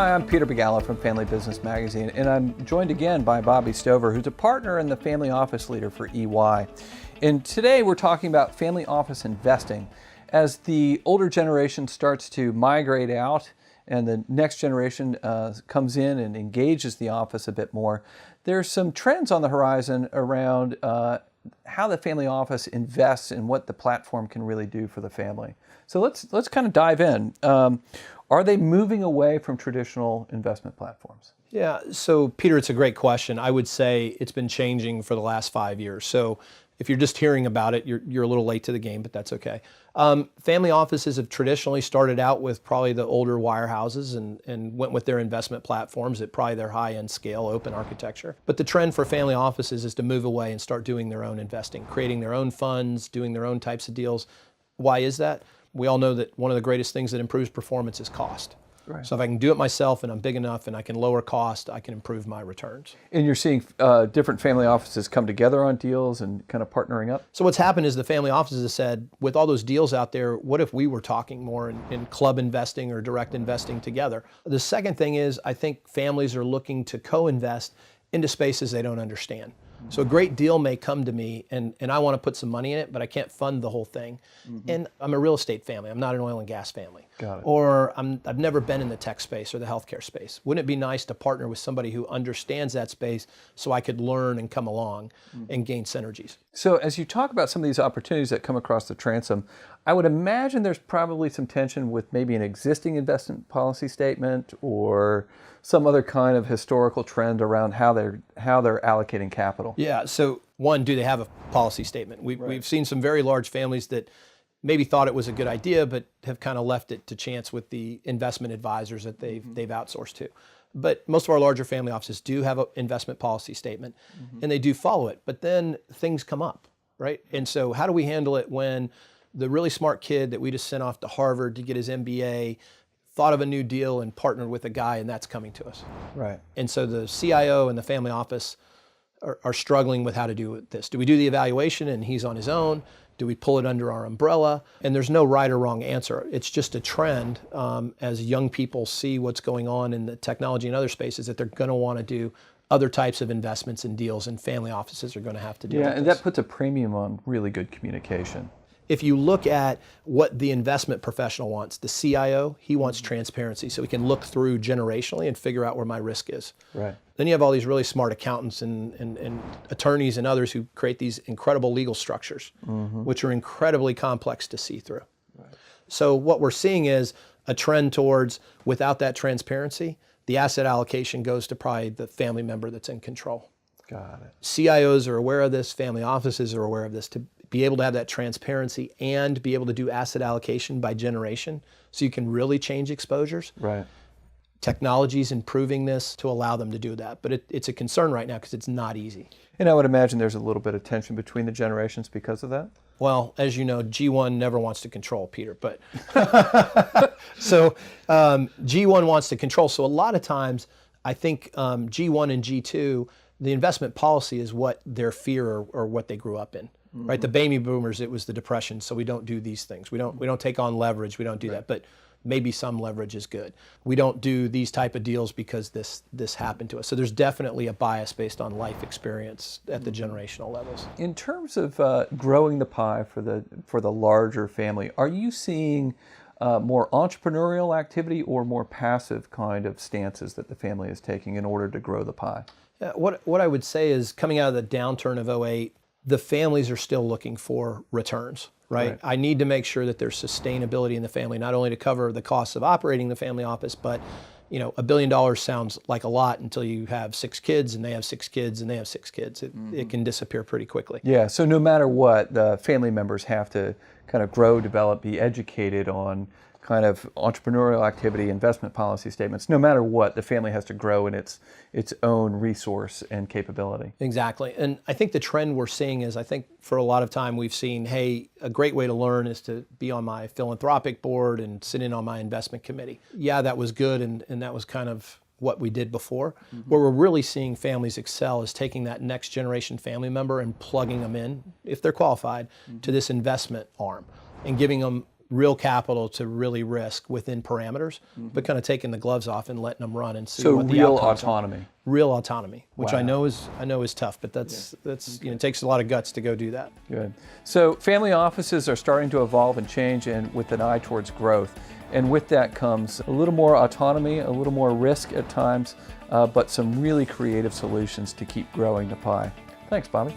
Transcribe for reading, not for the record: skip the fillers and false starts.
Hi, I'm Peter Begalla from Family Business Magazine, and I'm joined again by Bobby Stover, who's a partner and the family office leader for EY. And today we're talking about family office investing. As the older generation starts to migrate out and the next generation comes in and engages the office a bit more, there's some trends on the horizon around how the family office invests and what the platform can really do for the family. So let's kind of dive in. Are they moving away from traditional investment platforms? Yeah, so Peter, it's a great question. I would say it's been changing for the last 5 years. So if you're just hearing about it, you're a little late to the game, but that's okay. Family offices have traditionally started out with probably the older wirehouses and went with their investment platforms at probably their high-end scale, open architecture. But the trend for family offices is to move away and start doing their own investing, creating their own funds, doing their own types of deals. Why is that? We all know that one of the greatest things that improves performance is cost. Right. So if I can do it myself and I'm big enough and I can lower cost, I can improve my returns. And you're seeing different family offices come together on deals and kind of partnering up? So what's happened is the family offices have said, with all those deals out there, what if we were talking more in club investing or direct investing together? The second thing is I think families are looking to co-invest into spaces they don't understand. So a great deal may come to me and I want to put some money in it, but I can't fund the whole thing. And I'm a real estate family. I'm not an oil and gas family. Got it. Or I've never been in the tech space or the healthcare space. Wouldn't it be nice to partner with somebody who understands that space so I could learn and come along and gain synergies? So as you talk about some of these opportunities that come across the transom, I would imagine there's probably some tension with maybe an existing investment policy statement or some other kind of historical trend around how they're allocating capital. Yeah, so one, do they have a policy statement? We've seen some very large families that maybe thought it was a good idea, but have kind of left it to chance with the investment advisors that they've outsourced to. But most of our larger family offices do have an investment policy statement, and they do follow it. But then things come up, right? And so how do we handle it when the really smart kid that we just sent off to Harvard to get his MBA thought of a new deal and partnered with a guy, and that's coming to us? Right. And so the CIO and the family office are struggling with how to do this. Do we do the evaluation and he's on his own? Do we pull it under our umbrella? And there's no right or wrong answer. It's just a trend as young people see what's going on in the technology and other spaces that they're going to want to do other types of investments and deals, and family offices are going to have to do Yeah, and that puts a premium on really good communication. If you look at what the investment professional wants, the CIO, he wants transparency so he can look through generationally and figure out where my risk is. Right. Then you have all these really smart accountants and attorneys and others who create these incredible legal structures, which are incredibly complex to see through. Right. So what we're seeing is a trend towards, without that transparency, the asset allocation goes to probably the family member that's in control. Got it. CIOs are aware of this, family offices are aware of this, to be able to have that transparency and be able to do asset allocation by generation so you can really change exposures. Right. Technology's improving this to allow them to do that, but it's a concern right now because it's not easy. And I would imagine there's a little bit of tension between the generations because of that? Well, as you know, G1 never wants to control, Peter, but so G1 wants to control. So a lot of times I think G1 and G2, the investment policy is what their fear or what they grew up in. Right, the baby boomers, it was the depression, so we don't do these things. We don't take on leverage. We don't do that, but maybe some leverage is good. We don't do these type of deals because this happened to us. So there's definitely a bias based on life experience at the generational levels. In terms of growing the pie for the larger family, are you seeing more entrepreneurial activity or more passive kind of stances that the family is taking in order to grow the pie? What I would say is, coming out of the downturn of '08, the families are still looking for returns, right? I need to make sure that there's sustainability in the family, not only to cover the costs of operating the family office, but $1 billion sounds like a lot until you have 6 kids and they have 6 kids and they have 6 kids. It can disappear pretty quickly. Yeah, so no matter what, the family members have to kind of grow, develop, be educated on kind of entrepreneurial activity, investment policy statements. No matter what, the family has to grow in its own resource and capability. Exactly. And I think the trend we're seeing is, I think for a lot of time we've seen, hey, a great way to learn is to be on my philanthropic board and sit in on my investment committee. Yeah, that was good, and that was kind of what we did before. Where we're really seeing families excel is taking that next generation family member and plugging them in, if they're qualified, to this investment arm and giving them real capital to really risk within parameters, but kind of taking the gloves off and letting them run and see So what the real outcomes are. autonomy. Real autonomy, which Wow. I know is tough, but that's it takes a lot of guts to go do that. Good. So family offices are starting to evolve and change, and with an eye towards growth. And with that comes a little more autonomy, a little more risk at times, but some really creative solutions to keep growing the pie. Thanks, Bobby.